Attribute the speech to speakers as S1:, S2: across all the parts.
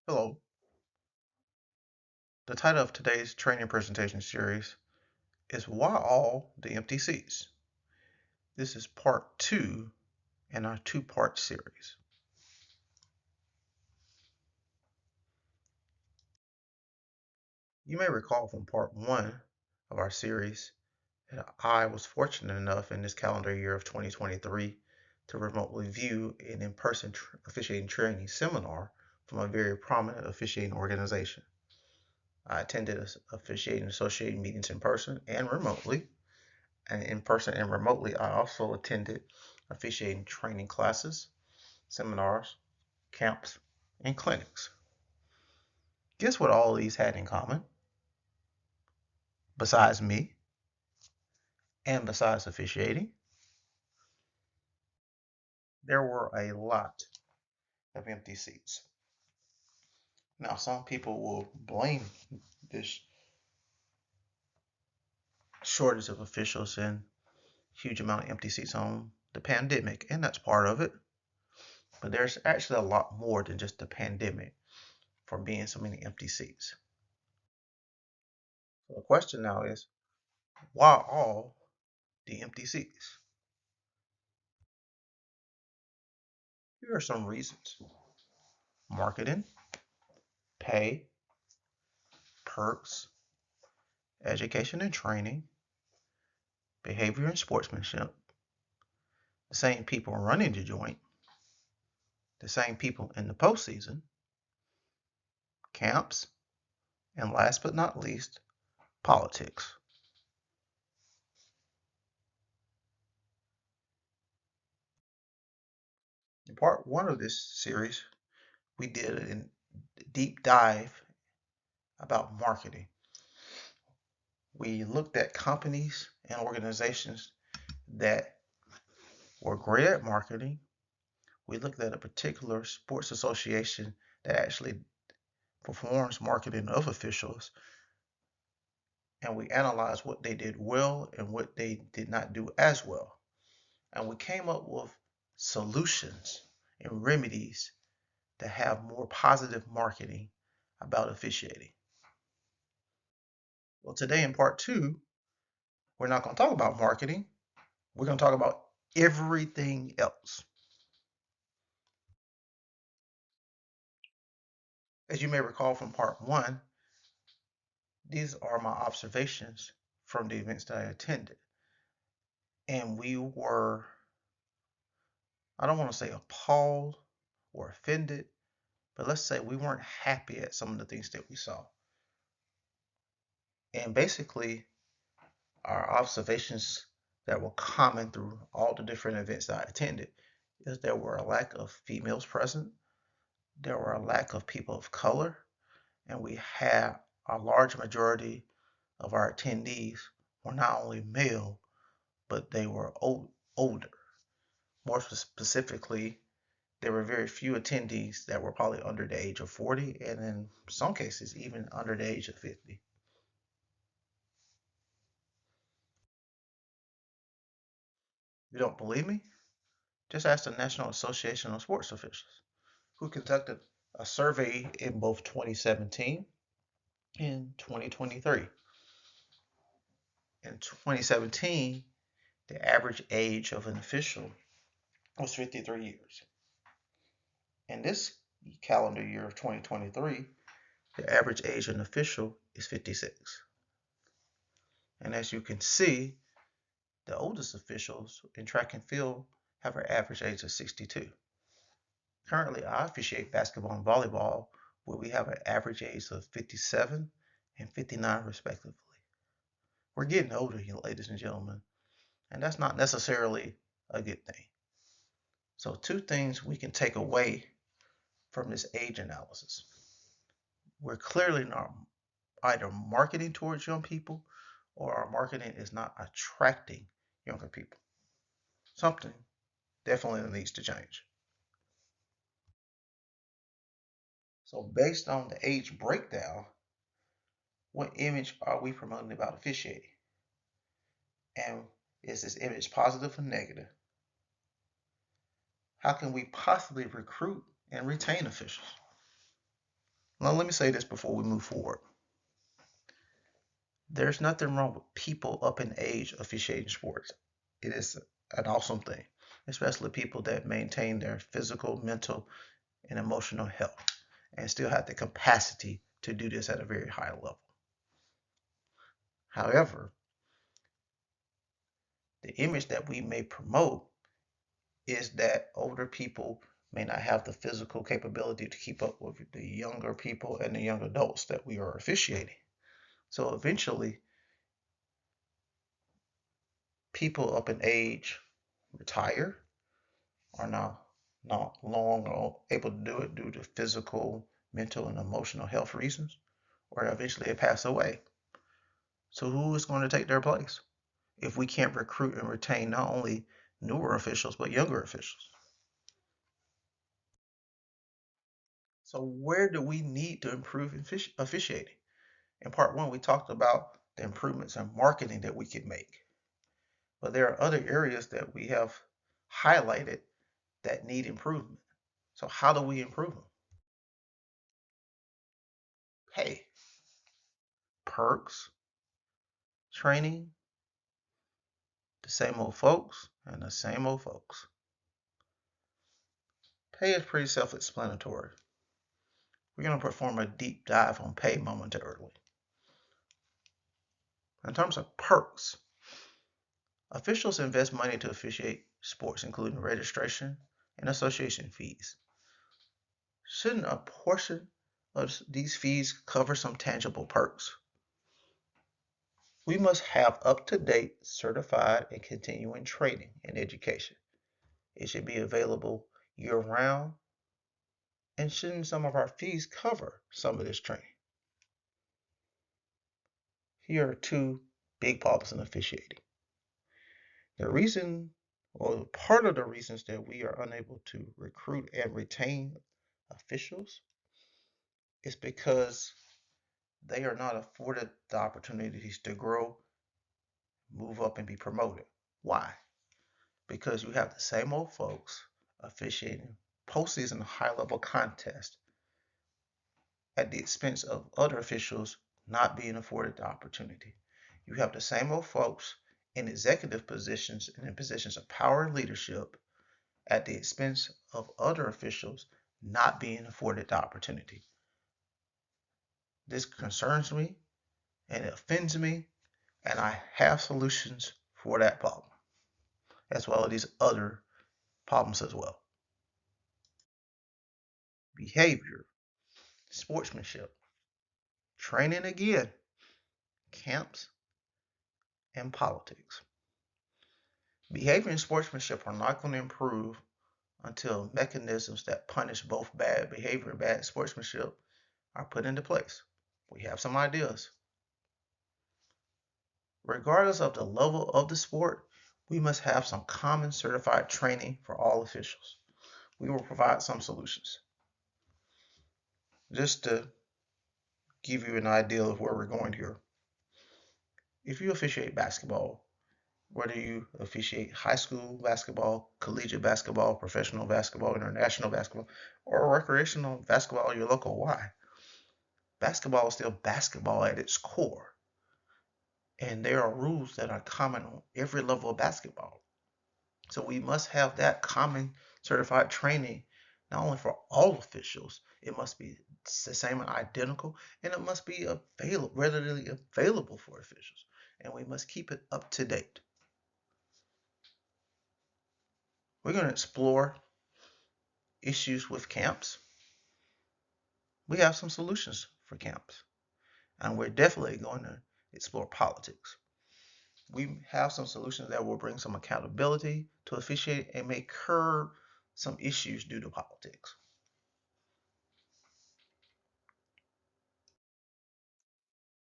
S1: Hello. The title of today's training presentation series is Why All the Empty Seats? This is part 2 in our two-part series. You may recall from part 1 of our series that I was fortunate enough in this calendar year of 2023 to remotely view an in-person officiating training seminar from a very prominent officiating organization. I attended officiating associated meetings in person and remotely. And in person and remotely, I also attended officiating training classes, seminars, camps, and clinics. Guess what all of these had in common? Besides me and besides officiating, there were a lot of empty seats. Now, some people will blame this shortage of officials and huge amount of empty seats on the pandemic, and that's part of it. But there's actually a lot more than just the pandemic for being so many empty seats. So the question now is, why all the empty seats? Here are some reasons: marketing, pay, perks, education and training, behavior and sportsmanship, the same people running the joint, the same people in the postseason, camps, and last but not least, politics. In part 1 of this series, we did a deep dive about marketing. We looked at companies and organizations that were great at marketing. We looked at a particular sports association that actually performs marketing of officials, and we analyzed what they did well and what they did not do as well. And we came up with solutions and remedies to have more positive marketing about officiating. Well, today in part 2, we're not going to talk about marketing. We're going to talk about everything else. As you may recall from part 1, these are my observations from the events that I attended. And we were, I don't want to say appalled or offended, but let's say we weren't happy at some of the things that we saw. And basically, our observations that were common through all the different events that I attended is there were a lack of females present, there were a lack of people of color, and we had a large majority of our attendees were not only male, but they were older. More specifically, there were very few attendees that were probably under the age of 40, and in some cases, even under the age of 50. You don't believe me? Just ask the National Association of Sports Officials, who conducted a survey in both 2017 and 2023. In 2017, the average age of an official was 53 years. In this calendar year of 2023, the average age of an official is 56. And as you can see, the oldest officials in track and field have an average age of 62. Currently, I officiate basketball and volleyball, where we have an average age of 57 and 59, respectively. We're getting older, ladies and gentlemen, and that's not necessarily a good thing. So, two things we can take away from this age analysis: we're clearly not either marketing towards young people, or our marketing is not attracting younger people. Something definitely needs to change. So, based on the age breakdown, what image are we promoting about officiating? And is this image positive or negative? How can we possibly recruit and retain officials? Now, let me say this before we move forward. There's nothing wrong with people up in age officiating sports. It is an awesome thing, especially people that maintain their physical, mental, and emotional health and still have the capacity to do this at a very high level. However, the image that we may promote is that older people may not have the physical capability to keep up with the younger people and the young adults that we are officiating. So eventually, people up in age retire, are not long able to do it due to physical, mental, and emotional health reasons, or eventually they pass away. So who is going to take their place if we can't recruit and retain not only newer officials but younger officials? So where do we need to improve officiating? In part one, we talked about the improvements in marketing that we could make, but there are other areas that we have highlighted that need improvement. So how do we improve them? Hey, perks, training, the same old folks and the same old folks. Pay is pretty self-explanatory. We're going to perform a deep dive on pay momentarily. In terms of perks, officials invest money to officiate sports, including registration and association fees. Shouldn't a portion of these fees cover some tangible perks? We must have up-to-date, certified, and continuing training and education. It should be available year-round, and shouldn't some of our fees cover some of this training? Here are two big problems in officiating. The reason, or part of the reasons that we are unable to recruit and retain officials is because they are not afforded the opportunities to grow, move up, and be promoted. Why? Because you have the same old folks officiating postseason high level contests at the expense of other officials not being afforded the opportunity. You have the same old folks in executive positions and in positions of power and leadership at the expense of other officials not being afforded the opportunity. This concerns me and it offends me, and I have solutions for that problem, as well as these other problems as well. Behavior, sportsmanship, training again, camps, and politics. Behavior and sportsmanship are not going to improve until mechanisms that punish both bad behavior and bad sportsmanship are put into place. We have some ideas. Regardless of the level of the sport, we must have some common certified training for all officials. We will provide some solutions. Just to give you an idea of where we're going here. If you officiate basketball, whether you officiate high school basketball, collegiate basketball, professional basketball, international basketball, or recreational basketball, your local Y, basketball is still basketball at its core. And there are rules that are common on every level of basketball. So we must have that common certified training, not only for all officials, it must be the same and identical, and it must be readily available for officials. And we must keep it up to date. We're going to explore issues with camps. We have some solutions for camps, and we're definitely going to explore politics. We have some solutions that will bring some accountability to officiate and may curb some issues due to politics.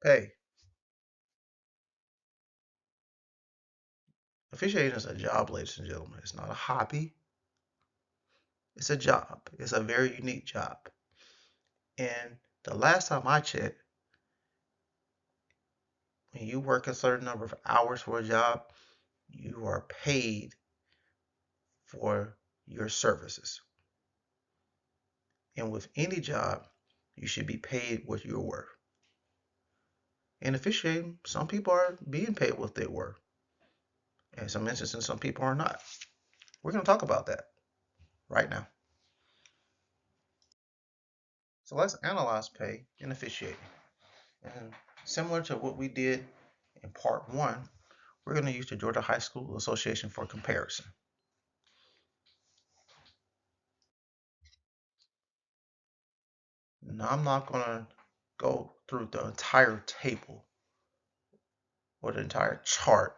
S1: Hey, officiating is a job, ladies and gentlemen. It's not a hobby. It's a job. It's a very unique job. And the last time I checked, when you work a certain number of hours for a job, you are paid for your services. And with any job, You should be paid what you're worth. In officiating, some people are being paid what they're worth. In some instances, some people are not. We're going to talk about that right now. So let's analyze pay in officiating. And similar to what we did in part one, we're going to use the Georgia High School Association for comparison. Now, I'm not going to go through the entire table or the entire chart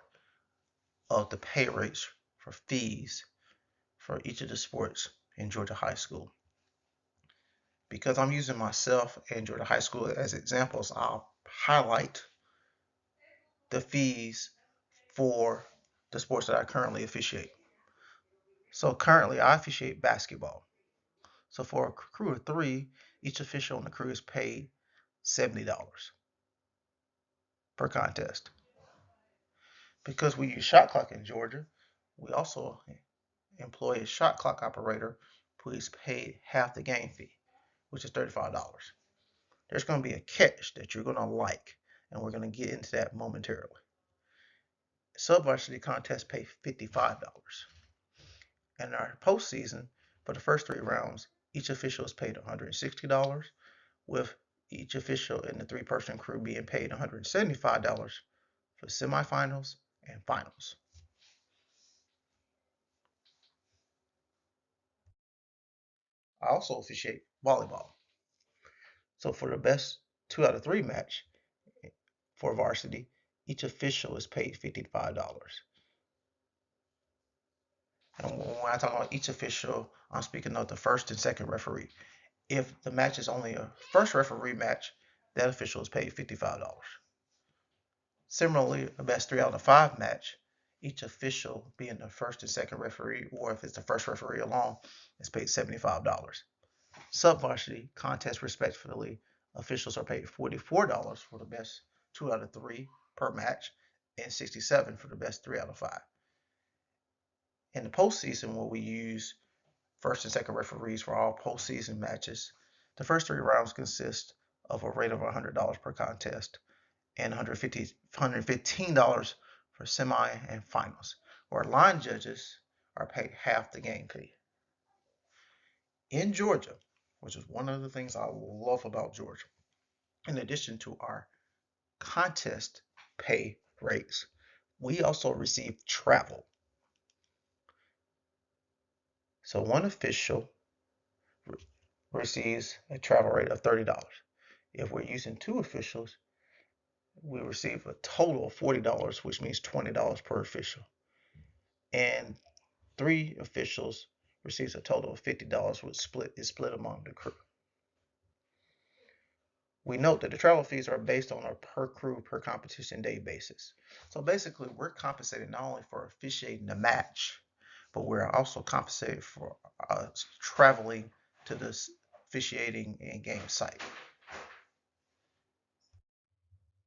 S1: of the pay rates for fees for each of the sports in Georgia High School. Because I'm using myself and Georgia High School as examples, I'll highlight the fees for the sports that I currently officiate. So currently I officiate basketball. So for a crew of 3, each official on the crew is paid $70 per contest. Because we use shot clock in Georgia, we also employ a shot clock operator who is paid half the game fee, which is $35. There's going to be a catch that you're going to like, and we're going to get into that momentarily. Sub-varsity contests pay $55. And in our postseason, for the first 3 rounds, each official is paid $160, with each official in the 3-person crew being paid $175 for semifinals and finals. I also officiate volleyball. So for the best 2 out of 3 match for varsity, each official is paid $55. And when I talk about each official, I'm speaking of the first and second referee. If the match is only a first referee match, that official is paid $55. Similarly, a best 3 out of 5 match, each official being the first and second referee, or if it's the first referee alone, is paid $75. Sub-varsity contest respectively, officials are paid $44 for the best 2 out of 3 per match and $67 for the best 3 out of 5. In the postseason, where we use first and second referees for all postseason matches, the first 3 rounds consist of a rate of $100 per contest and $115 for semi and finals, where line judges are paid half the game fee. In Georgia, which is one of the things I love about Georgia, in addition to our contest pay rates, we also receive travel. So one official receives a travel rate of $30. If we're using 2 officials, we receive a total of $40, which means $20 per official. And 3 officials receives a total of $50, which is split among the crew. We note that the travel fees are based on a per crew per competition day basis. So basically, we're compensated not only for officiating the match, but we're also compensated for traveling to this officiating and game site.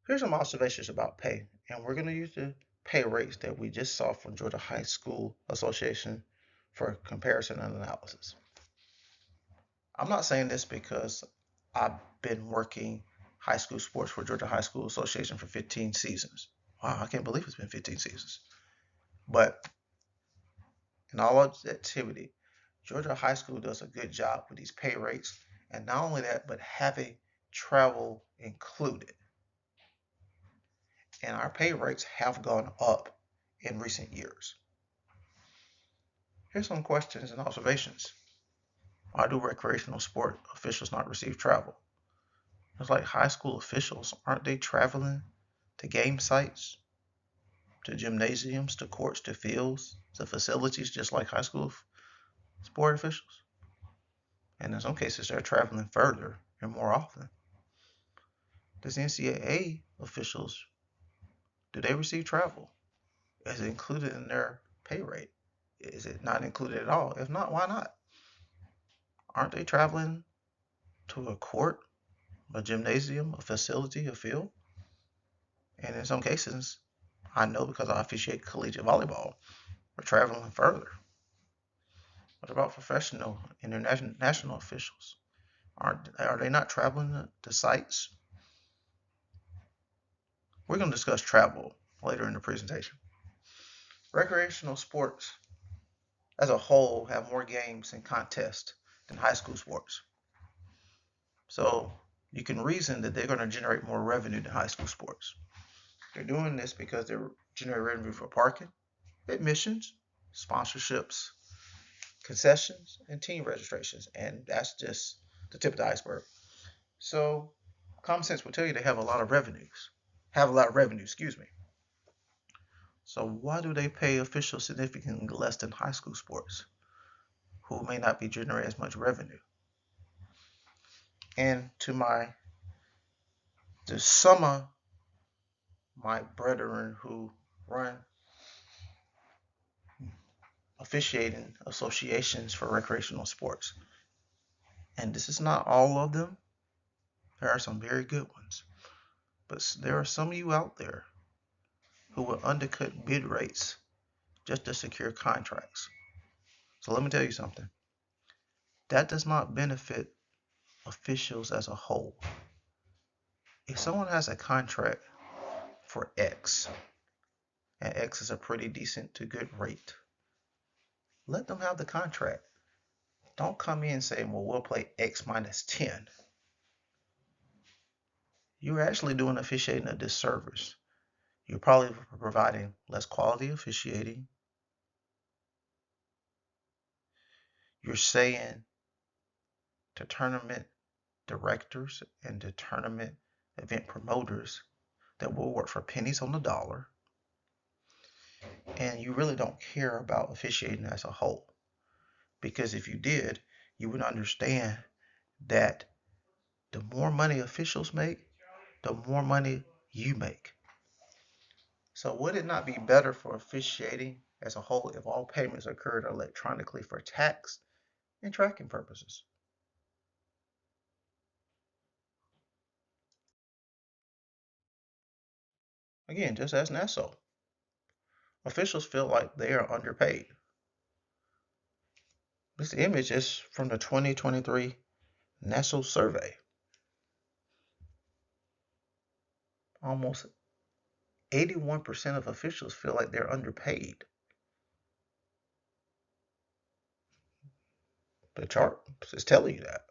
S1: Here's some observations about pay, and we're going to use the pay rates that we just saw from Georgia High School Association for comparison and analysis. I'm not saying this because I've been working high school sports for Georgia High School Association for 15 seasons. Wow, I can't believe it's been 15 seasons. But in all activity, Georgia High School does a good job with these pay rates, and not only that, but having travel included. And our pay rates have gone up in recent years. Here's some questions and observations. Why do recreational sport officials not receive travel? It's like high school officials, aren't they traveling to game sites, to gymnasiums, to courts, to fields, to facilities, just like high school sport officials? And in some cases, they're traveling further and more often. Does NCAA officials, do they receive travel? Is it included in their pay rate? Is it not included at all? If not, why not? Aren't they traveling to a court, a gymnasium, a facility, a field? And in some cases, I know because I officiate collegiate volleyball, we're traveling further. What about professional international national officials? Are they not traveling to sites? We're going to discuss travel later in the presentation. Recreational sports as a whole have more games and contests than high school sports. So you can reason that they're going to generate more revenue than high school sports. They're doing this because they're generating revenue for parking, admissions, sponsorships, concessions, and team registrations. And that's just the tip of the iceberg. So common sense will tell you they have a lot of revenues. Excuse me. So why do they pay officials significantly less than high school sports, who may not be generating as much revenue? And to some of my brethren who run officiating associations for recreational sports, and this is not all of them, there are some very good ones, but there are some of you out there who will undercut bid rates just to secure contracts. So let me tell you something. That does not benefit officials as a whole. If someone has a contract for X, and X is a pretty decent to good rate, let them have the contract. Don't come in and say, well, we'll play X minus 10. You're actually doing officiating a disservice. You're probably providing less quality officiating. You're saying to tournament directors and to tournament event promoters that will work for pennies on the dollar, and you really don't care about officiating as a whole. Because if you did, you would understand that the more money officials make, the more money you make. So would it not be better for officiating as a whole if all payments occurred electronically for tax and tracking purposes? Again, just as Nassau, officials feel like they are underpaid. This image is from the 2023 Nassau survey. Almost 81% of officials feel like they're underpaid. The chart is telling you that.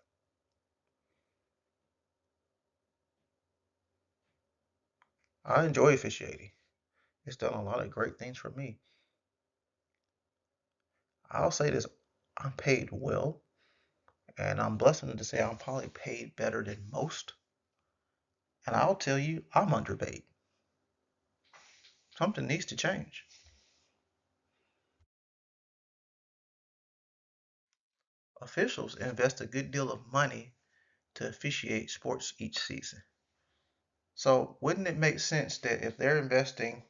S1: I enjoy officiating. It's done a lot of great things for me. I'll say this, I'm paid well, and I'm blessed enough to say I'm probably paid better than most. And I'll tell you, I'm underpaid. Something needs to change. Officials invest a good deal of money to officiate sports each season. So wouldn't it make sense that if they're investing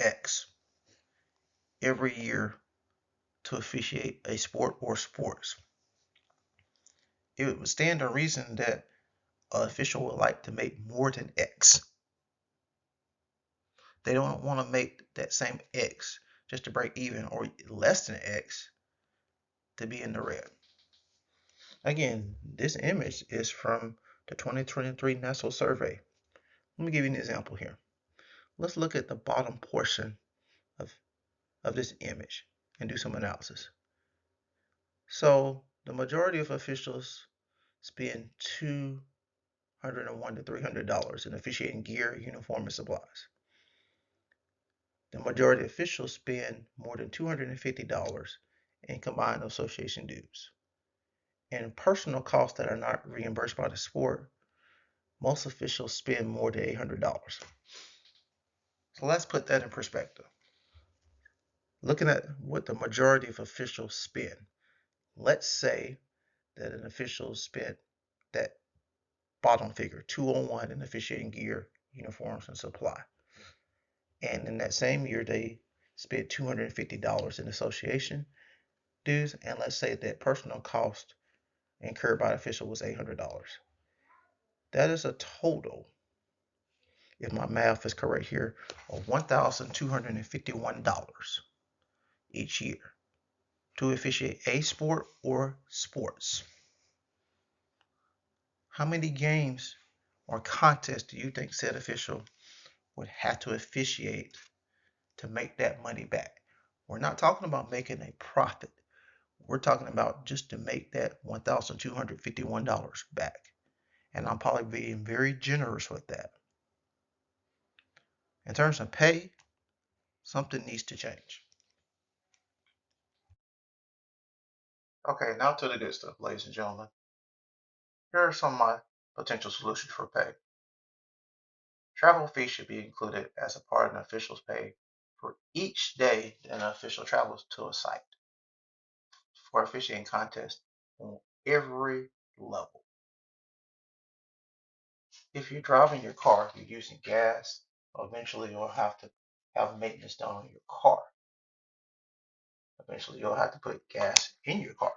S1: X every year to officiate a sport or sports, it would stand to reason that an official would like to make more than X. They don't want to make that same X just to break even, or less than X to be in the red. Again, this image is from the 2023 Nassau survey. Let me give you an example here. Let's look at the bottom portion of, of this image and do some analysis. So the majority of officials spend $201 to $300 in officiating gear, uniform, and supplies. The majority of officials spend more than $250 in combined association dues. And personal costs that are not reimbursed by the sport, most officials spend more than $800. So let's put that in perspective. Looking at what the majority of officials spend, let's say that an official spent that bottom figure, 201 in officiating gear, uniforms, and supply. And in that same year, they spent $250 in association dues, and let's say that personal cost incurred by the official was $800. That is a total, if my math is correct here, of $1,251 each year to officiate a sport or sports. How many games or contests do you think said official would have to officiate to make that money back? We're not talking about making a profit. We're talking about just to make that $1,251 back. And I'm probably being very generous with that. In terms of pay, something needs to change. Okay, now to the good stuff, ladies and gentlemen. Here are some of my potential solutions for pay. Travel fees should be included as a part of an official's pay for each day that an official travels to a site for officiating contests on every level. If you're driving your car, you're using gas, eventually you'll have to have maintenance done on your car. Eventually you'll have to put gas in your car.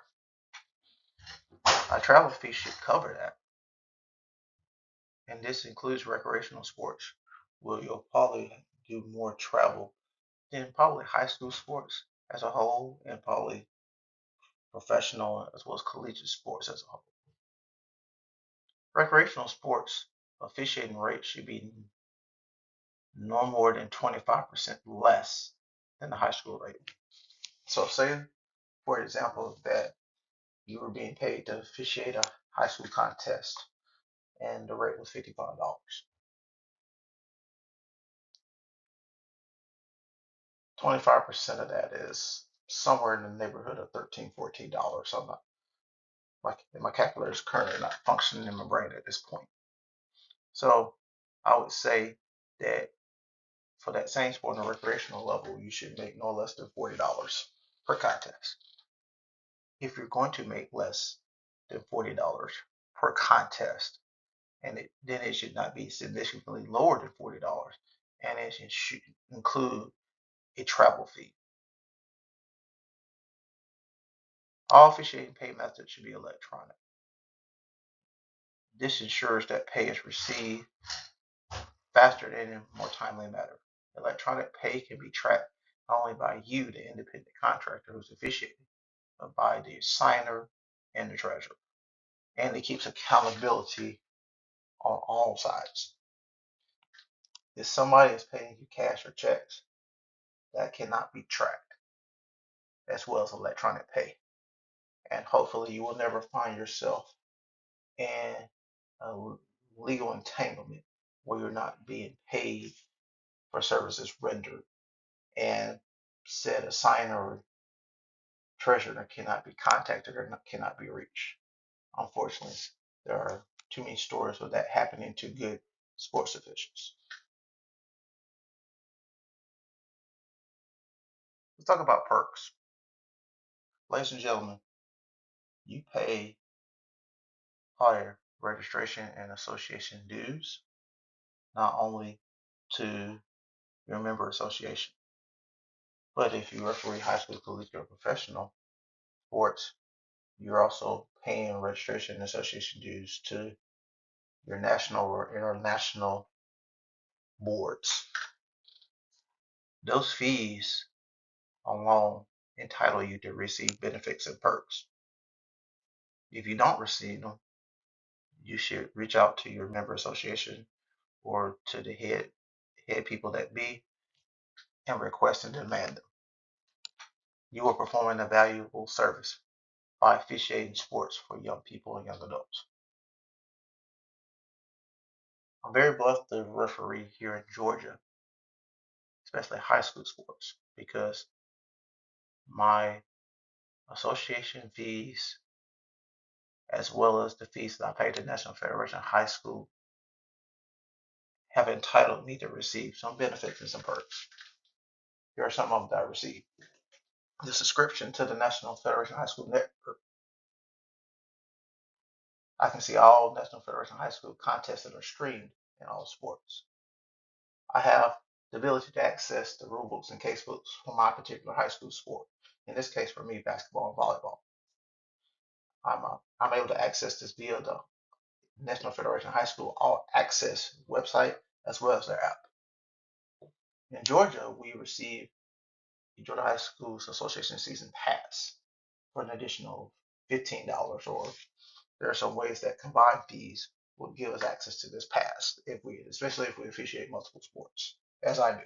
S1: A travel fee should cover that. And this includes recreational sports, where you'll probably do more travel than probably high school sports as a whole, and probably professional as well as collegiate sports as a whole. Recreational sports officiating rates should be no more than 25% less than the high school rate. So say, for example, that you were being paid to officiate a high school contest and the rate was $55. 25% of that is somewhere in the neighborhood of $13, $14. So I'm not, my calculator is currently not functioning in my brain at this point. So I would say that for that same sport on a recreational level, you should make no less than $40 per contest. If you're going to make less than $40 per contest, then it should not be significantly lower than $40, and it should include a travel fee. All officiating pay methods should be electronic. This ensures that pay is received faster and in a more timely manner. Electronic pay can be tracked not only by you, the independent contractor who's officiating, but by the assigner and the treasurer. And it keeps accountability on all sides. If somebody is paying you cash or checks, that cannot be tracked, as well as electronic pay. And hopefully you will never find yourself in a legal entanglement where you're not being paid for services rendered, and said assigner or treasurer cannot be contacted or cannot be reached. Unfortunately, there are too many stories of that happening to good sports officials. Let's talk about perks. Ladies and gentlemen, you pay higher registration and association dues, not only to your member association, but if you referee high school, collegiate, or professional sports, you're also paying registration and association dues to your national or international boards. Those fees alone entitle you to receive benefits and perks. If you don't receive them, you should reach out to your member association or to the head people that be and request and demand them. You are performing a valuable service by officiating sports for young people and young adults. I'm very blessed to referee here in Georgia, especially high school sports, because my association fees, as well as the fees that I pay to National Federation of High School, have entitled me to receive some benefits and some perks. Here are some of them that I received. The subscription to the National Federation of High School Network. I can see all National Federation of High School contests that are streamed in all sports. I have the ability to access the rule books and case books for my particular high school sport. In this case, for me, basketball and volleyball. I'm able to access this via the National Federation of High School All Access website as well as their app. In Georgia, we receive the Georgia High Schools Association Season Pass for an additional $15 or there are some ways that combined fees will give us access to this pass especially if we officiate multiple sports, as I do.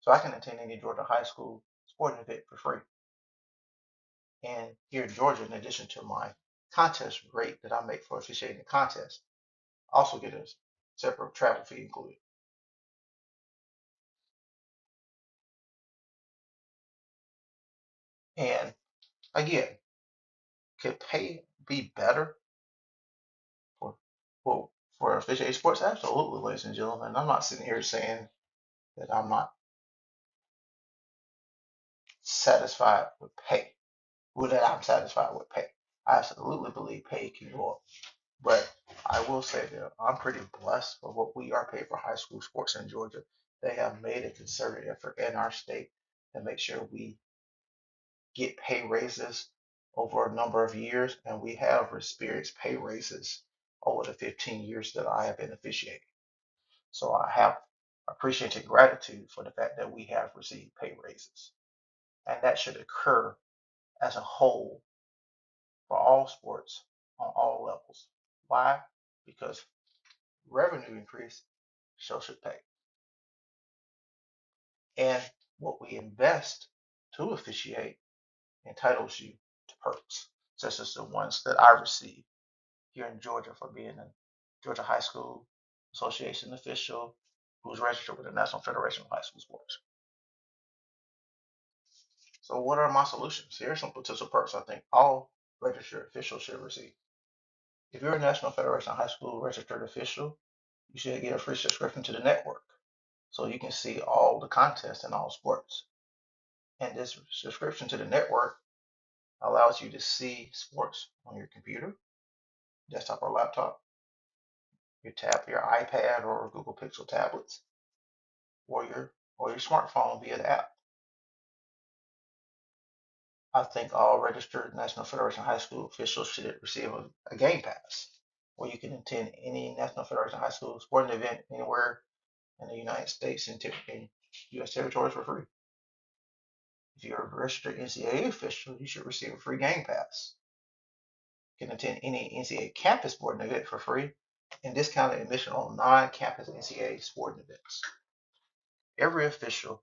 S1: So I can attend any Georgia high school sporting event for free. And here in Georgia, in addition to my contest rate that I make for officiating the contest, I also get a separate travel fee included. And again, could pay be better for for, for officiating sports? Absolutely, ladies and gentlemen. I'm not sitting here saying that I'm not satisfied with pay. Well, that I'm satisfied with pay. I absolutely believe pay can go up. But I will say that I'm pretty blessed for what we are paid for high school sports in Georgia. They have made a concerted effort in our state to make sure we get pay raises over a number of years, and we have experienced pay raises over the 15 years that I have been officiating. So I have appreciated gratitude for the fact that we have received pay raises. And that should occur as a whole for all sports on all levels. Why? Because revenue increase, so should pay. And what we invest to officiate entitles you to perks, such as the ones that I receive here in Georgia for being a Georgia High School Association official who's registered with the National Federation of High School Sports. So, what are my solutions? Here are some potential perks I think all registered officials should receive. If you're a National Federation of High School registered official, you should get a free subscription to the network so you can see all the contests in all sports. And this subscription to the network allows you to see sports on your computer, desktop or laptop, your iPad or Google Pixel tablets, or your smartphone via the app. I think all registered National Federation High School officials should receive a game pass where you can attend any National Federation High School sporting event anywhere in the United States and U.S. territories for free. If you're a registered NCAA official, you should receive a free game pass. You can attend any NCAA campus sporting event for free and discounted admission on non-campus NCAA sporting events. Every official,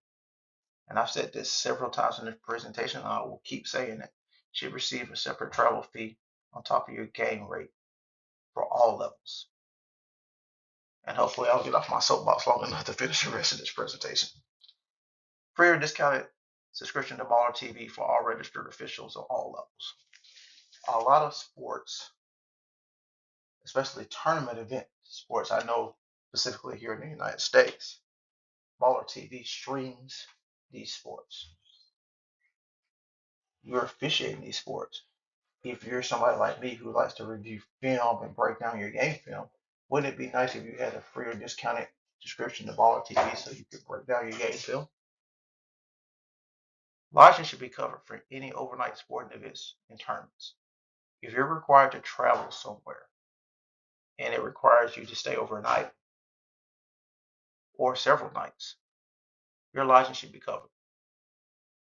S1: and I've said this several times in this presentation, and I will keep saying it, should receive a separate travel fee on top of your game rate for all levels. And hopefully I'll get off my soapbox long enough to finish the rest of this presentation. Free or discounted subscription to Baller TV for all registered officials of all levels. A lot of sports, especially tournament event sports, I know specifically here in the United States, Baller TV streams these sports. You're officiating these sports. If you're somebody like me who likes to review film and break down your game film, wouldn't it be nice if you had a free or discounted subscription to Baller TV so you could break down your game film? Lodging should be covered for any overnight sporting events and tournaments. If you're required to travel somewhere and it requires you to stay overnight or several nights, your lodging should be covered.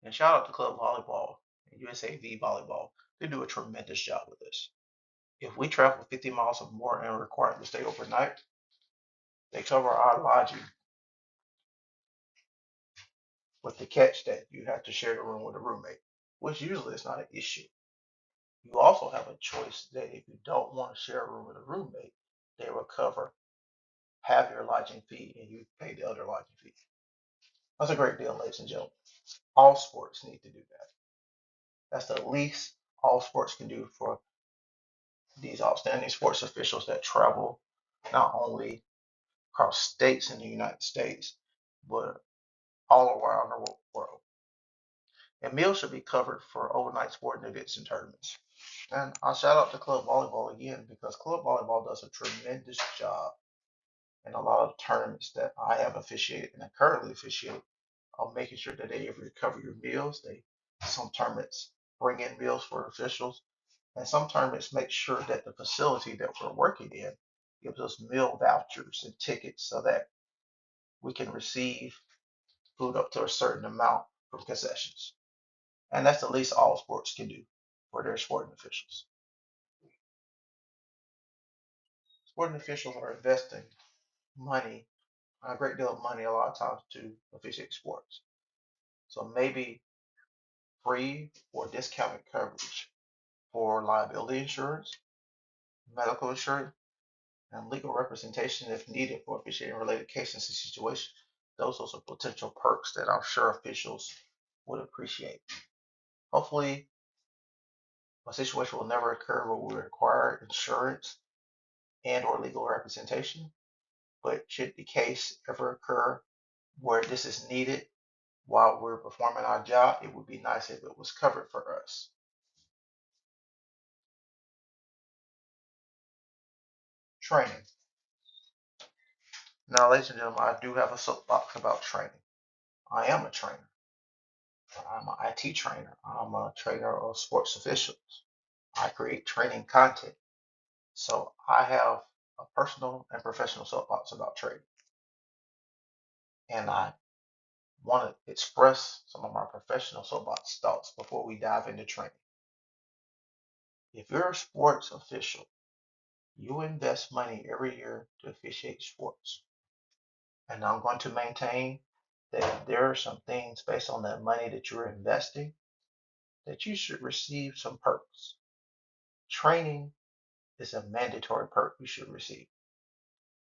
S1: And shout out to Club Volleyball and USAV Volleyball. They do a tremendous job with this. If we travel 50 miles or more and are required to stay overnight, they cover our lodging with the catch that you have to share the room with a roommate, which usually is not an issue. You also have a choice that if you don't want to share a room with a roommate, they will cover half your lodging fee and you pay the other lodging fee. That's a great deal, ladies and gentlemen. All sports need to do that. That's the least all sports can do for these outstanding sports officials that travel not only across states in the United States, but all around the world. And meals should be covered for overnight sporting events and tournaments. And I'll shout out to Club Volleyball again because Club Volleyball does a tremendous job in a lot of tournaments that I have officiated and I currently officiate of making sure that they cover your meals. Some tournaments bring in meals for officials, and some tournaments make sure that the facility that we're working in gives us meal vouchers and tickets so that we can receive food up to a certain amount from concessions. And that's the least all sports can do for their sporting officials. Sporting officials are investing money, a great deal of money, a lot of times to officiate sports. So maybe free or discounted coverage for liability insurance, medical insurance, and legal representation if needed for officiating related cases and situations. Those are some potential perks that I'm sure officials would appreciate. Hopefully, a situation will never occur where we require insurance and or legal representation, but should the case ever occur where this is needed while we're performing our job, it would be nice if it was covered for us. Training. Now, ladies and gentlemen, I do have a soapbox about training. I am a trainer. I'm an IT trainer. I'm a trainer of sports officials. I create training content. So I have a personal and professional soapbox about training. And I want to express some of my professional soapbox thoughts before we dive into training. If you're a sports official, you invest money every year to officiate sports. And I'm going to maintain that there are some things based on that money that you're investing that you should receive some perks. Training is a mandatory perk you should receive.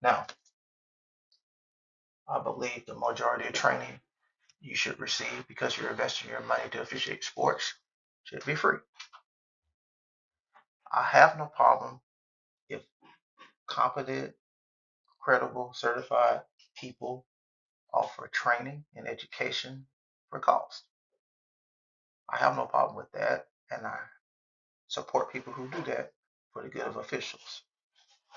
S1: Now, I believe the majority of training you should receive because you're investing your money to officiate sports should be free. I have no problem if competent, credible, certified people offer training and education for cost. I have no problem with that, and I support people who do that for the good of officials.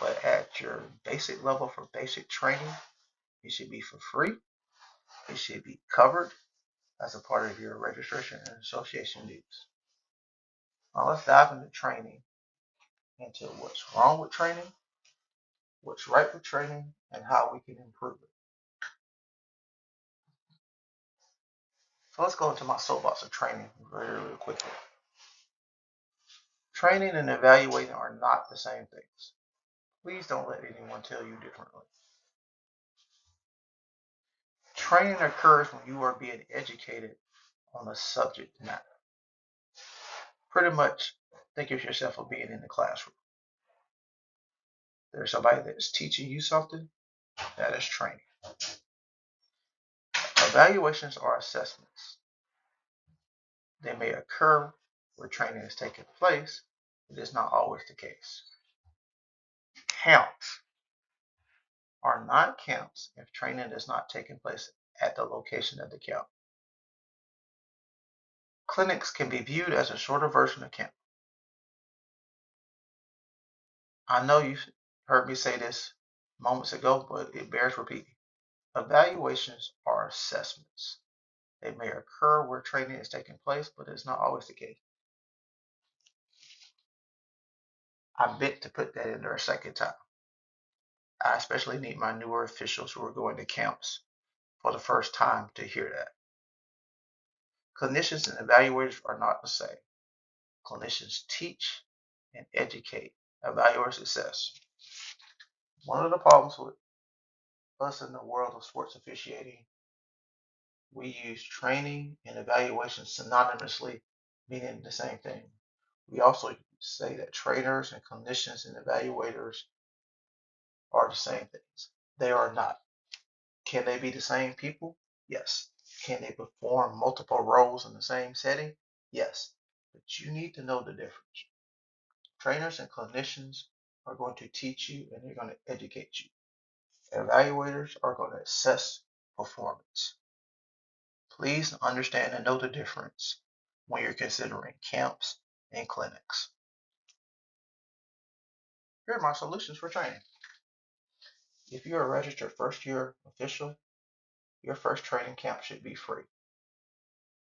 S1: But at your basic level for basic training, it should be for free. It should be covered as a part of your registration and association dues. Now let's dive into training, into what's wrong with training, what's right with training, and how we can improve it. So let's go into my soapbox of training really quickly. Training and evaluating are not the same things. Please don't let anyone tell you differently. Training occurs when you are being educated on a subject matter. Pretty much think of yourself as being in the classroom. There's somebody that's teaching you something, that is training. Evaluations are assessments. They may occur where training is taking place, but it's not always the case. Counts are not counts if training is not taking place at the location of the count. Clinics can be viewed as a shorter version of camp. I know you've heard me say this moments ago, but it bears repeating. Evaluations are assessments. They may occur where training is taking place, but it's not always the case. I meant to put that in there a second time. I especially need my newer officials who are going to camps for the first time to hear that. Clinicians and evaluators are not the same. Clinicians teach and educate. Evaluators assess. One of the problems with us in the world of sports officiating, we use training and evaluation synonymously, meaning the same thing. We also say that trainers and clinicians and evaluators are the same things. They are not. Can they be the same people? Yes. Can they perform multiple roles in the same setting? Yes. But you need to know the difference. Trainers and clinicians are going to teach you and they're going to educate you. Evaluators are going to assess performance. Please understand and know the difference when you're considering camps and clinics. Here are my solutions for training. If you're a registered first year official, your first training camp should be free.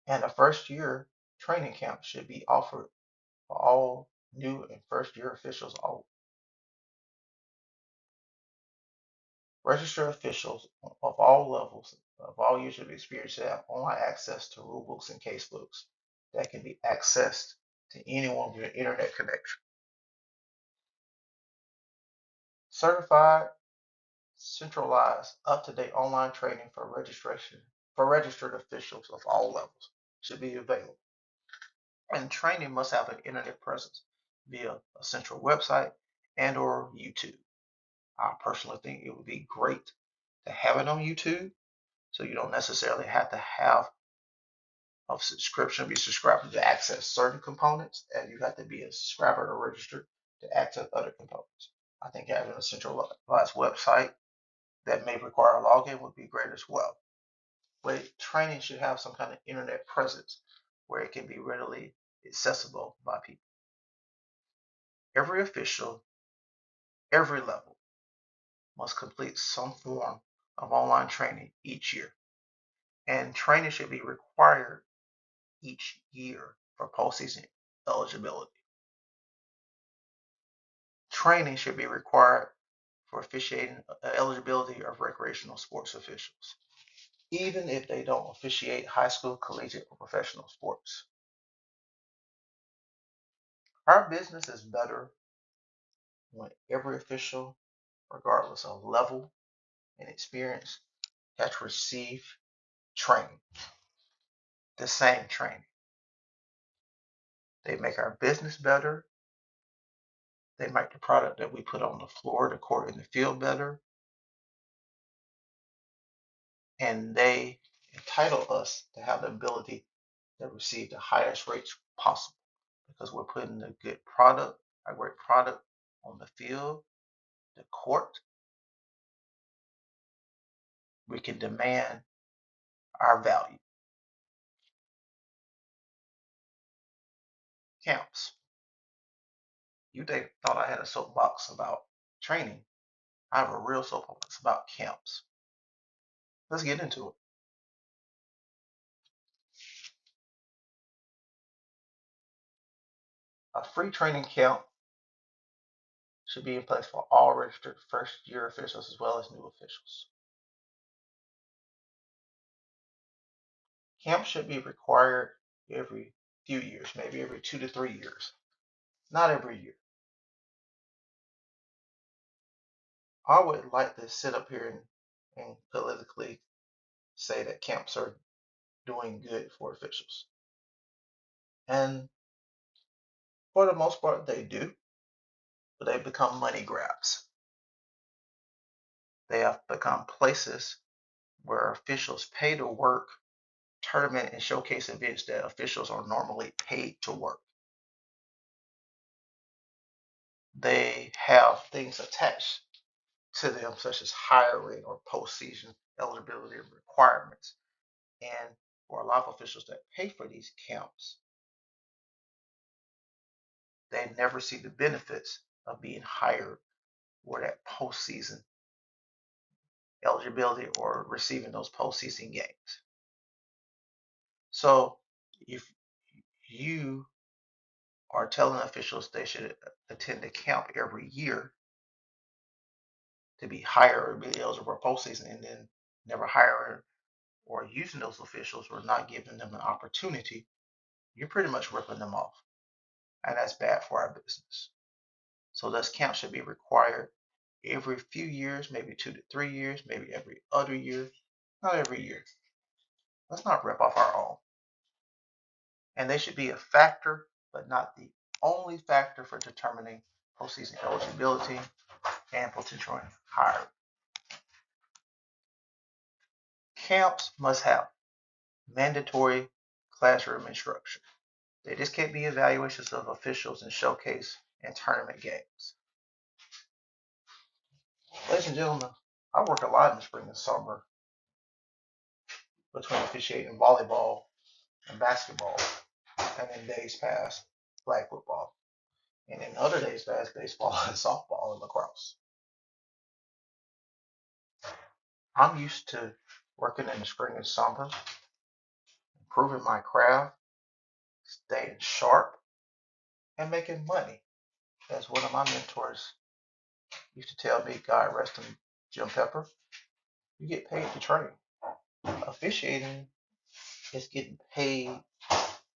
S1: And a first year training camp should be offered for all new and first year officials only. Registered officials of all levels, of all years of experience, have online access to rulebooks and casebooks that can be accessed to anyone with an internet connection. Certified, centralized, up-to-date online training for registered officials of all levels should be available. And training must have an internet presence via a central website and or YouTube. I personally think it would be great to have it on YouTube, so you don't necessarily have to have a subscription, be subscribed to access certain components, and you have to be a subscriber or registered to access other components. I think having a centralized website that may require a login would be great as well. But training should have some kind of internet presence where it can be readily accessible by people. Every official, every level, must complete some form of online training each year. And training should be required each year for postseason eligibility. Training should be required for officiating eligibility of recreational sports officials, even if they don't officiate high school, collegiate, or professional sports. Our business is better when every official, regardless of level and experience, has received training, the same training. They make our business better. They make the product that we put on the floor, the court, and the field better. And they entitle us to have the ability to receive the highest rates possible because we're putting a good product, a great product on the field, the court. We can demand our value. Camps. You thought I had a soapbox about training. I have a real soapbox about camps. Let's get into it. A free training camp should be in place for all registered first-year officials as well as new officials. Camp should be required every few years, maybe every 2 to 3 years, not every year. I would like to sit up here and politically say that camps are doing good for officials. And for the most part, they do, but they become money grabs. They have become places where officials pay to work tournament and showcase events that officials are normally paid to work. They have things attached to them, such as hiring or postseason eligibility requirements. And for a lot of officials that pay for these camps, they never see the benefits of being hired or that postseason eligibility or receiving those postseason games. So if you are telling officials they should attend a camp every year to be hired or be eligible for postseason and then never hiring or using those officials or not giving them an opportunity, you're pretty much ripping them off. And that's bad for our business. So those camps should be required every few years, maybe 2 to 3 years, maybe every other year, not every year. Let's not rip off our own. And they should be a factor, but not the only factor for determining postseason eligibility and potential hiring. Camps must have mandatory classroom instruction. They just can't be evaluations of officials and showcase and tournament games. Ladies and gentlemen, I work a lot in the spring and summer between officiating volleyball and basketball, and in days past, flag football, and in other days past, baseball and softball and lacrosse. I'm used to working in the spring and summer, improving my craft, staying sharp, and making money. As one of my mentors used to tell me, God rest him, Jim Pepper, you get paid to train. Officiating is getting paid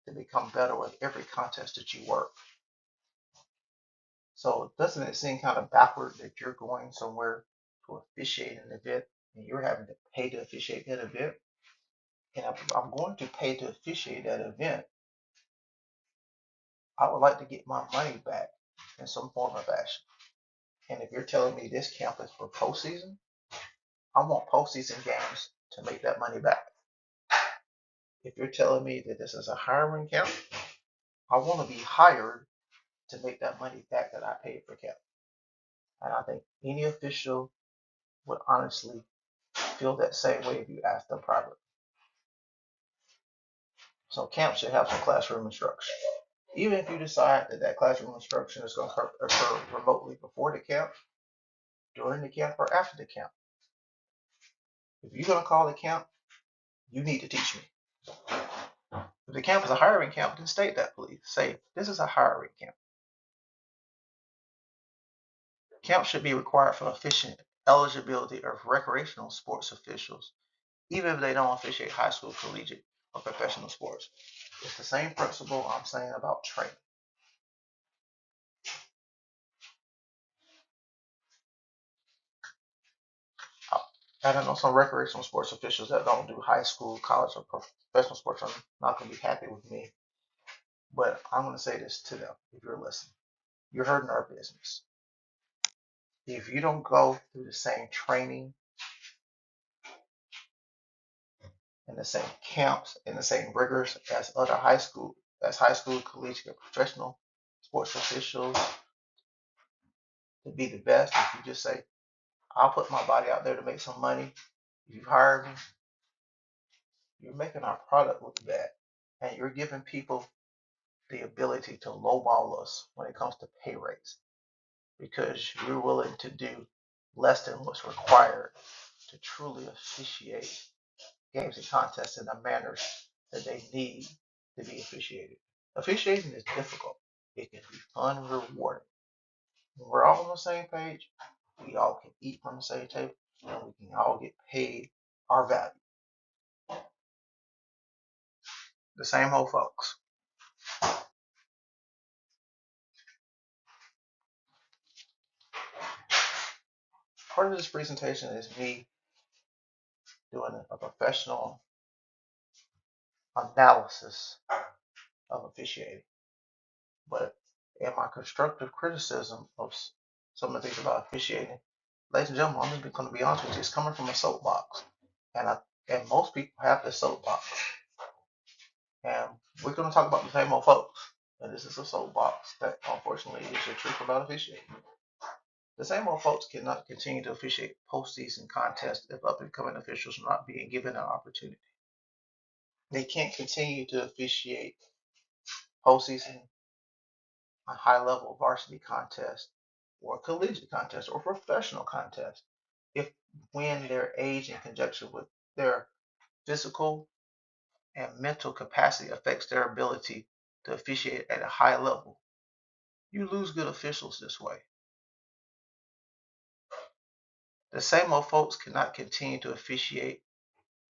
S1: to become better with every contest that you work. So doesn't it seem kind of backward that you're going somewhere to officiate an event and you're having to pay to officiate that event? And if I'm going to pay to officiate that event, I would like to get my money back in some form or fashion. And if you're telling me this camp is for postseason, I want postseason games to make that money back. If you're telling me that this is a hiring camp, I want to be hired to make that money back that I paid for camp. And I think any official would honestly feel that same way if you ask them privately. So camp should have some classroom instruction. Even if you decide that that classroom instruction is going to occur remotely before the camp, during the camp, or after the camp. If you're going to call the camp, you need to teach me. If the camp is a hiring camp, then state that, please. Say, this is a hiring camp. Camp should be required for efficient eligibility of recreational sports officials, even if they don't officiate high school, collegiate, or professional sports. It's the same principle I'm saying about training. I don't know some recreational sports officials that don't do high school, college, or professional sports are not going to be happy with me. But I'm going to say this to them if you're listening. You're hurting our business. If you don't go through the same training and the same camps and the same rigors as high school, collegiate, and professional sports officials to be the best, if you just say, I'll put my body out there to make some money, if you hire me, you're making our product look bad. And you're giving people the ability to lowball us when it comes to pay rates because you're willing to do less than what's required to truly officiate games and contests in the manners that they need to be officiated. Officiating is difficult. It can be fun and rewarding. When we're all on the same page, we all can eat from the same table and we can all get paid our value. The same old folks. Part of this presentation is me doing a professional analysis of officiating. But in my constructive criticism of some of the things about officiating, ladies and gentlemen, I'm just going to be honest with you, it's coming from a soapbox. And most people have this soapbox. And we're going to talk about the same old folks. And this is a soapbox that unfortunately is the truth about officiating. The same old folks cannot continue to officiate postseason contests if up and coming officials are not being given an opportunity. They can't continue to officiate postseason, a high level varsity contest, or collegiate contest, or professional contest if when their age in conjunction with their physical and mental capacity affects their ability to officiate at a high level. You lose good officials this way. The same old folks cannot continue to officiate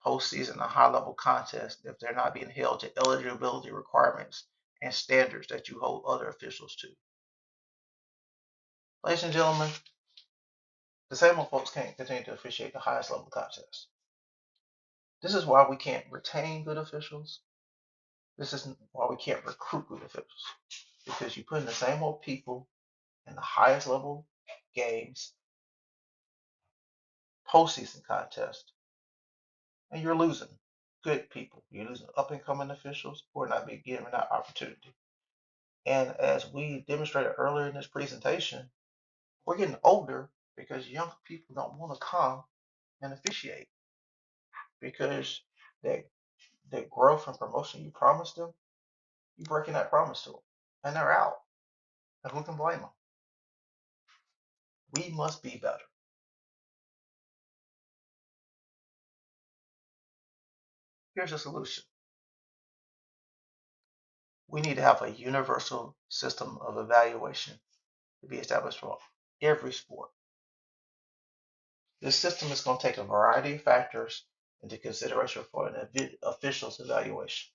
S1: postseason a high level contest if they're not being held to eligibility requirements and standards that you hold other officials to. Ladies and gentlemen, the same old folks can't continue to officiate the highest level contests. This is why we can't retain good officials. This is why we can't recruit good officials. Because you put in the same old people in the highest level games, postseason contest, and you're losing good people. You're losing up and coming officials who are not being given that opportunity. And as we demonstrated earlier in this presentation, we're getting older because young people don't want to come and officiate because that growth and promotion you promised them, you're breaking that promise to them, and they're out. And who can blame them? We must be better. Here's a solution. We need to have a universal system of evaluation to be established for every sport. This system is going to take a variety of factors into consideration for an official's evaluation.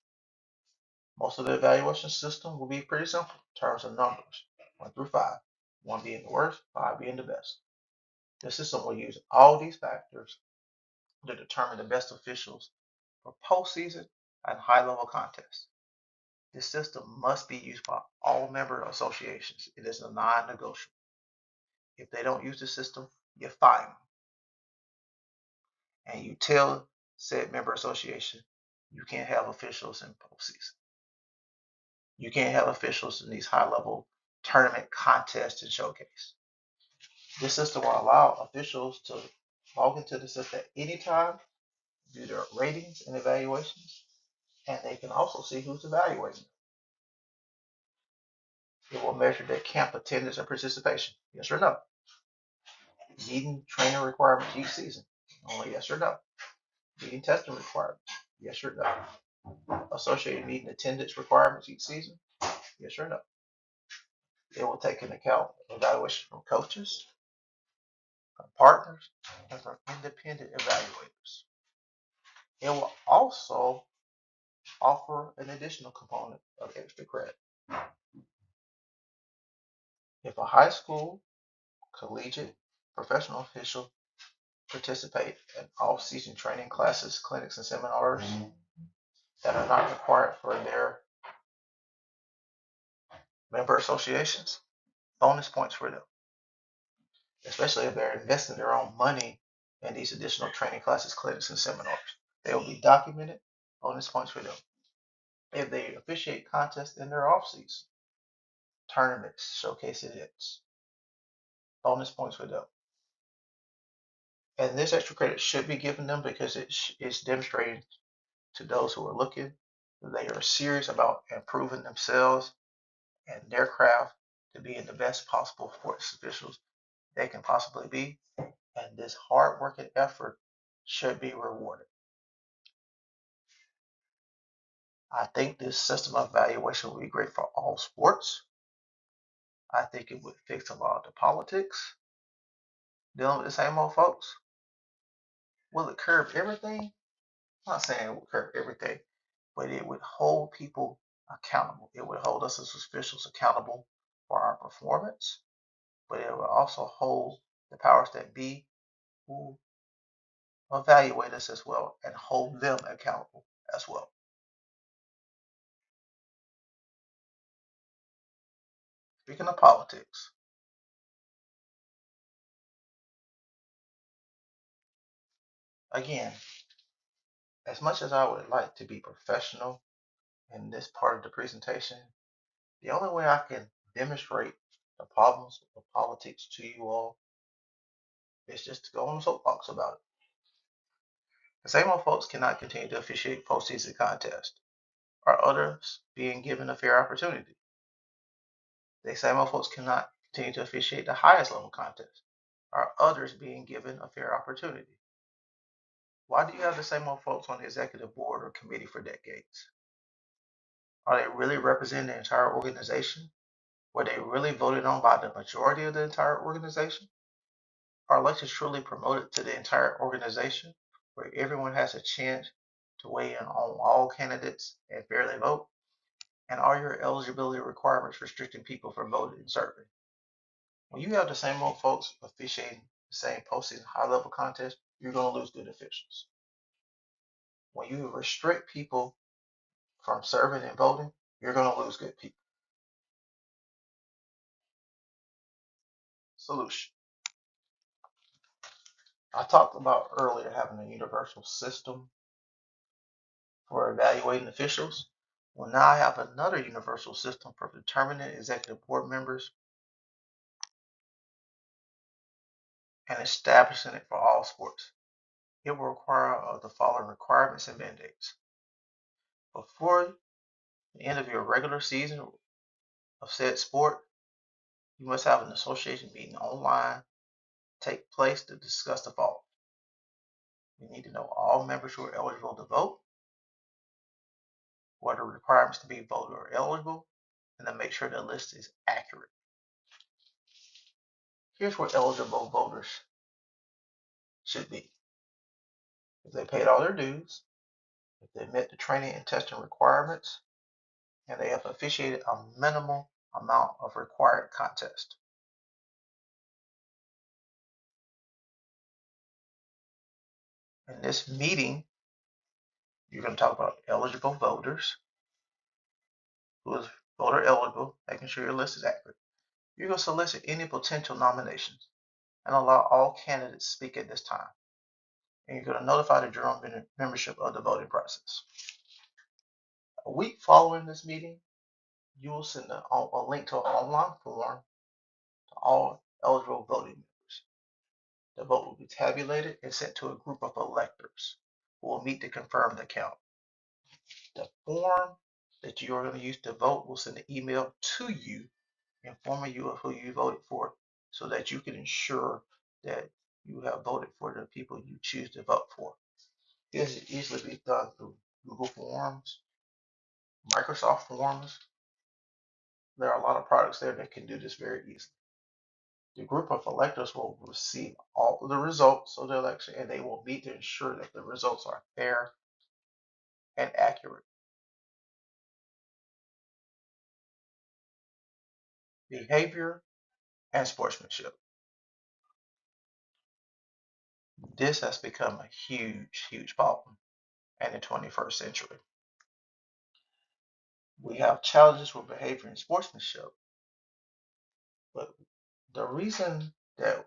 S1: Most of the evaluation system will be pretty simple in terms of numbers, 1 through 5. 1 being the worst, 5 being the best. The system will use all these factors to determine the best officials for postseason and high-level contests. This system must be used by all member associations. It is a non-negotiable. If they don't use the system, you fine them. And you tell said member association you can't have officials in postseason. You can't have officials in these high-level tournament contests and showcase. This system will allow officials to log into the system at any time, view their ratings and evaluations, and they can also see who's evaluating. It will measure their camp attendance and participation. Yes or no? Meeting training requirements each season. Only yes or no. Meeting testing requirements. Yes or no. Associated meeting attendance requirements each season. Yes or no. It will take into account evaluation from coaches, from partners, and from independent evaluators. It will also offer an additional component of extra credit. If a high school, collegiate, professional official participate in off-season training classes, clinics, and seminars that are not required for their member associations, bonus points for them, especially if they're investing their own money in these additional training classes, clinics, and seminars. They will be documented, bonus points for them. If they officiate contests in their off-season, tournaments, showcase events, bonus points for them. And this extra credit should be given them because it's demonstrating to those who are looking that they are serious about improving themselves and their craft to being the best possible sports officials they can possibly be. And this hard work and effort should be rewarded. I think this system of evaluation will be great for all sports. I think it would fix a lot of the politics dealing with the same old folks. Will it curb everything? I'm not saying it would curb everything, but it would hold people accountable. It would hold us as officials accountable for our performance, but it would also hold the powers that be who evaluate us as well and hold them accountable as well. Speaking of politics, again, as much as I would like to be professional in this part of the presentation, the only way I can demonstrate the problems of politics to you all is just to go on the soapbox about it. The same old folks cannot continue to officiate postseason contests, or others being given a fair opportunity. The same old folks cannot continue to officiate the highest level contests, or others being given a fair opportunity. Why do you have the same old folks on the executive board or committee for decades? Are they really representing the entire organization? Were they really voted on by the majority of the entire organization? Are elections truly promoted to the entire organization where everyone has a chance to weigh in on all candidates and fairly vote? And are your eligibility requirements restricting people from voting and serving? When you have the same old folks officiating the same postseason high level contest, you're going to lose good officials. When you restrict people from serving and voting, you're going to lose good people. Solution. I talked about earlier having a universal system for evaluating officials. Well, now I have another universal system for determining executive board members and establishing it for all sports. It will require the following requirements and mandates. Before the end of your regular season of said sport, you must have an association meeting online take place to discuss the following. You need to know all members who are eligible to vote, what are the requirements to be voter or eligible, and then make sure the list is accurate. Here's where eligible voters should be. If they paid all their dues, if they met the training and testing requirements, and they have officiated a minimal amount of required contest. In this meeting, you're going to talk about eligible voters, who is voter eligible, making sure your list is accurate. You're going to solicit any potential nominations and allow all candidates to speak at this time. And you're going to notify the general membership of the voting process. A week following this meeting, you will send a link to an online form to all eligible voting members. The vote will be tabulated and sent to a group of electors who will meet to confirm the count. The form that you are going to use to vote will send an email to you informing you of who you voted for so that you can ensure that you have voted for the people you choose to vote for. This can easily be done through Google Forms, Microsoft Forms. There are a lot of products there that can do this very easily. The group of electors will receive all of the results of the election and they will meet to ensure that the results are fair and accurate. Behavior and sportsmanship. This has become a huge, huge problem in the 21st century. We have challenges with behavior and sportsmanship, but the reason that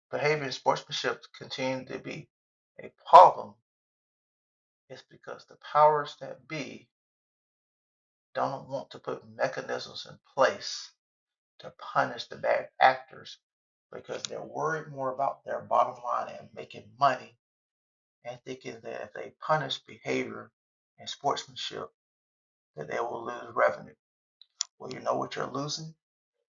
S1: behavior and sportsmanship continue to be a problem is because the powers that be don't want to put mechanisms in place to punish the bad actors because they're worried more about their bottom line and making money and thinking that if they punish behavior and sportsmanship, that they will lose revenue. Well, you know what you're losing?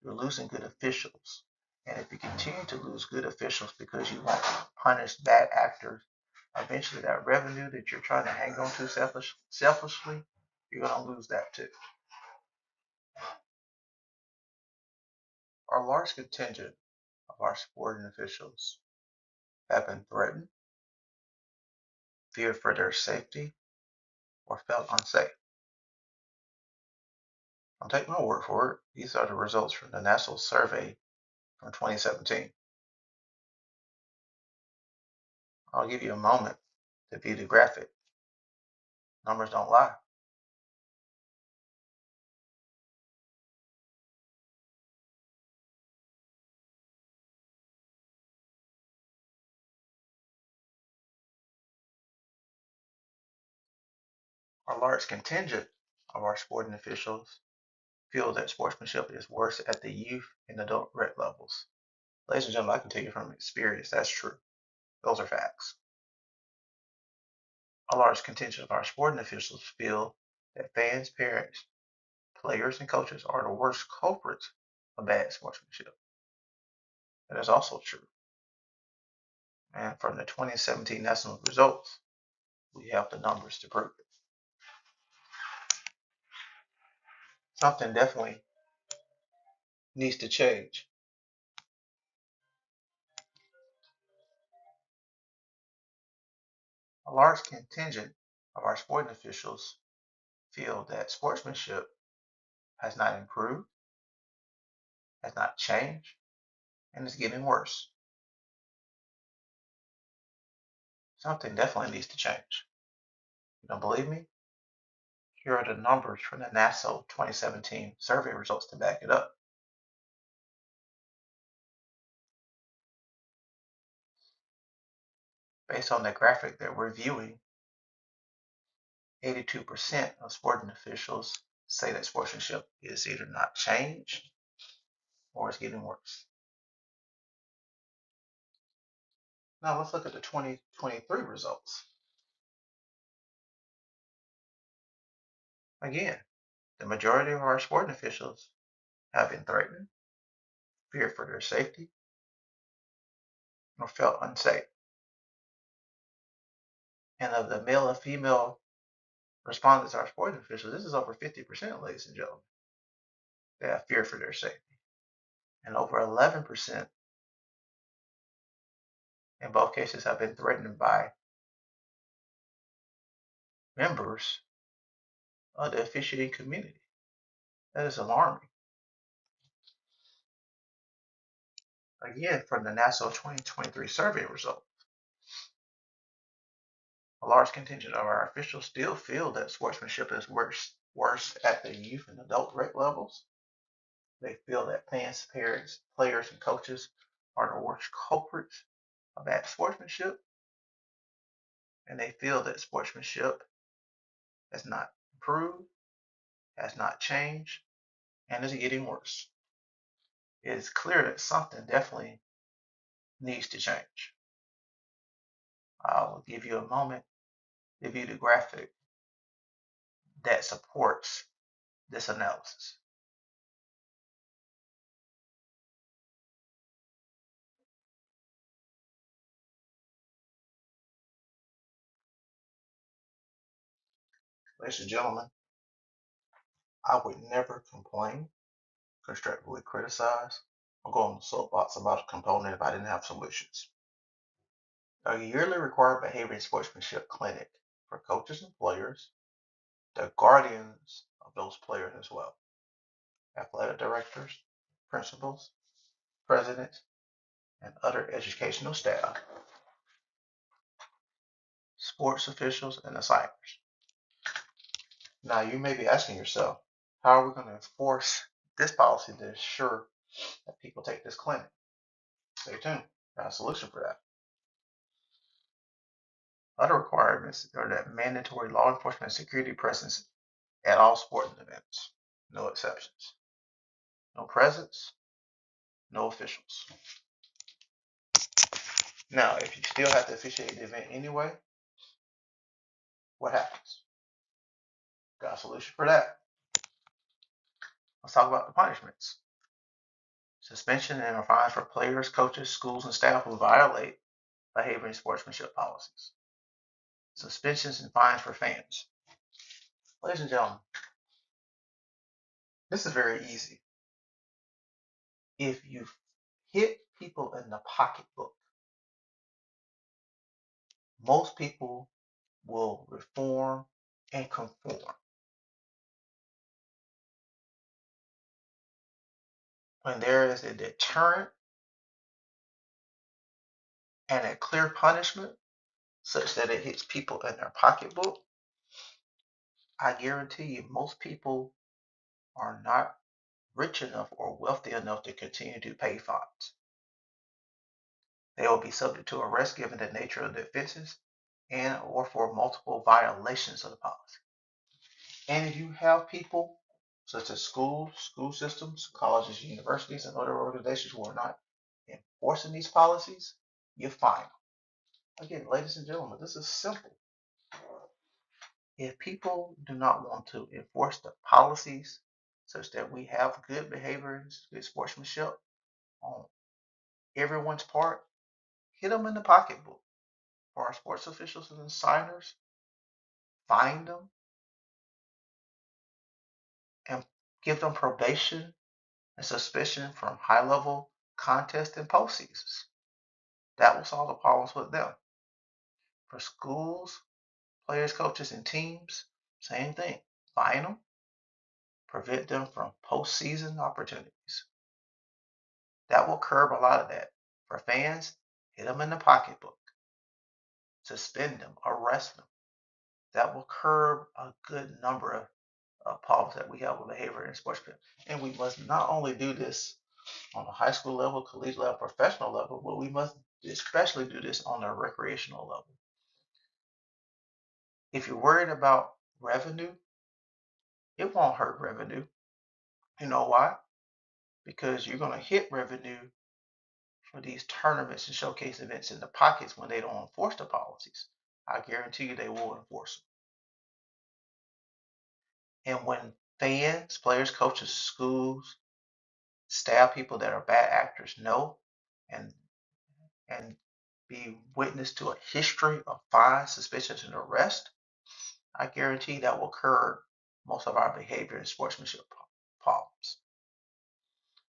S1: You're losing good officials. And if you continue to lose good officials because you want to punish bad actors, eventually that revenue that you're trying to hang on to selfishly, you're going to lose that too. A large contingent of our supporting officials have been threatened, feared for their safety, or felt unsafe. Don't take my word for it. These are the results from the national survey from 2017. I'll give you a moment to view the graphic. Numbers don't lie. A large contingent of our sporting officials feel that sportsmanship is worse at the youth and adult rec levels. Ladies and gentlemen, I can tell you from experience that's true. Those are facts. A large contingent of our sporting officials feel that fans, parents, players, and coaches are the worst culprits of bad sportsmanship. That is also true. And from the 2017 national results, we have the numbers to prove it. Something definitely needs to change. A large contingent of our sporting officials feel that sportsmanship has not improved, has not changed, and is getting worse. Something definitely needs to change. You don't believe me? Here are the numbers from the NASA 2017 survey results to back it up. Based on the graphic that we're viewing, 82% of sporting officials say that sportsmanship is either not changed or it's getting worse. Now let's look at the 2023 results. Again, the majority of our sporting officials have been threatened, feared for their safety, or felt unsafe. And of the male and female respondents to our sporting officials, this is over 50%, ladies and gentlemen. They have fear for their safety. And over 11% in both cases have been threatened by members of the officiating community. That is alarming. Again, from the NASA 2023 survey result, A large contingent of our officials still feel that sportsmanship is worse at the youth and adult rec levels. They feel that fans, parents, players, and coaches are the worst culprits of bad sportsmanship, and they feel that sportsmanship has not improved, has not changed, and is getting worse. It is clear that something definitely needs to change. I will give you a moment to view the graphic that supports this analysis. Ladies and gentlemen, I would never complain, constructively criticize, or go on the soapbox about a component if I didn't have solutions. A yearly required behavior and sportsmanship clinic for coaches and players, the guardians of those players as well, athletic directors, principals, presidents, and other educational staff, sports officials, and assigners. Now, you may be asking yourself, how are we going to enforce this policy to ensure that people take this clinic? Stay tuned. Got a solution for that. Other requirements are that mandatory law enforcement and security presence at all sporting events. No exceptions. No presence, no officials. Now, if you still have to officiate the event anyway, what happens? Got a solution for that. Let's talk about the punishments. Suspension and fines for players, coaches, schools, and staff who violate behavior and sportsmanship policies. Suspensions and fines for fans. Ladies and gentlemen, this is very easy. If you hit people in the pocketbook, most people will reform and conform. When there is a deterrent and a clear punishment such that it hits people in their pocketbook, I guarantee you most people are not rich enough or wealthy enough to continue to pay fines. They will be subject to arrest given the nature of the offenses and or for multiple violations of the policy. And if you have people such as schools, school systems, colleges, universities, and other organizations who are not enforcing these policies, you fine them. Again, ladies and gentlemen, this is simple. If people do not want to enforce the policies such that we have good behavior and good sportsmanship on everyone's part, hit them in the pocketbook. For our sports officials and signers, fine them and give them probation and suspension from high-level contest and postseasons. That will solve the problems with them. For schools, players, coaches, and teams, same thing. Fine them, prevent them from postseason opportunities. That will curb a lot of that. For fans, hit them in the pocketbook, suspend them, arrest them. That will curb a good number of problems that we have with behavior in sportsmanship. And we must not only do this on a high school level, collegiate level, professional level, but we must especially do this on a recreational level. If you're worried about revenue, it won't hurt revenue. You know why? Because you're going to hit revenue for these tournaments and showcase events in the pockets when they don't enforce the policies. I guarantee you they will enforce them. And when fans, players, coaches, schools, staff people that are bad actors know and and be witness to a history of fines, suspicions, and arrest, I guarantee that will curb most of our behavior and sportsmanship problems.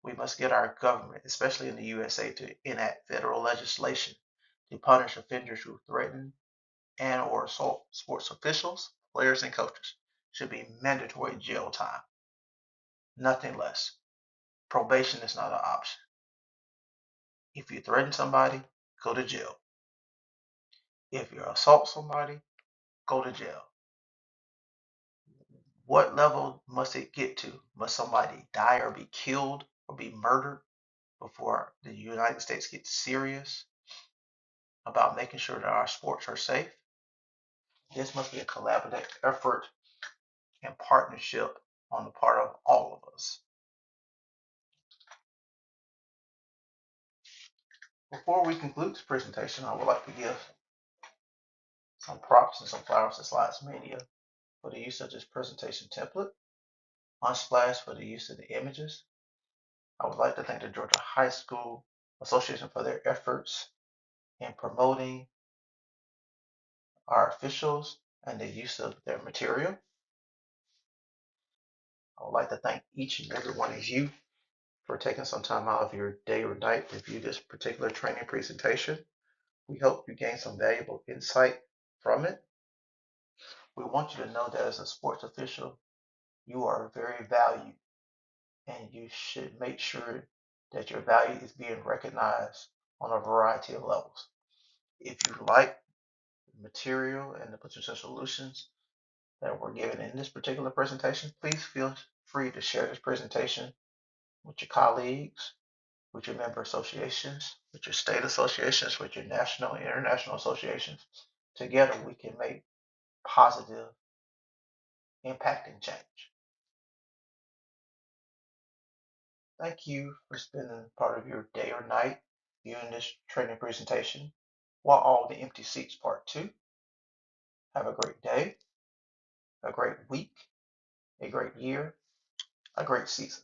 S1: We must get our government, especially in the USA, to enact federal legislation to punish offenders who threaten and or assault sports officials, players, and coaches. Should be mandatory jail time, nothing less. Probation is not an option. If you threaten somebody, go to jail. If you assault somebody, go to jail. What level must it get to? Must somebody die or be killed or be murdered before the United States gets serious about making sure that our sports are safe? This must be a collaborative effort and partnership on the part of all of us. Before we conclude this presentation, I would like to give some props and some flowers to Slides Media for the use of this presentation template, Unsplash for the use of the images. I would like to thank the Georgia High School Association for their efforts in promoting our officials and the use of their material. I would like to thank each and every one of you for taking some time out of your day or night to view this particular training presentation. We hope you gain some valuable insight from it. We want you to know that as a sports official, you are very valued, and you should make sure that your value is being recognized on a variety of levels. If you like the material and the potential solutions that were given in this particular presentation, please feel free to share this presentation with your colleagues, with your member associations, with your state associations, with your national and international associations. Together, we can make positive impact and change. Thank you for spending part of your day or night viewing this training presentation. While all the empty seats part 2. Have a great day, a great week, a great year, a great season.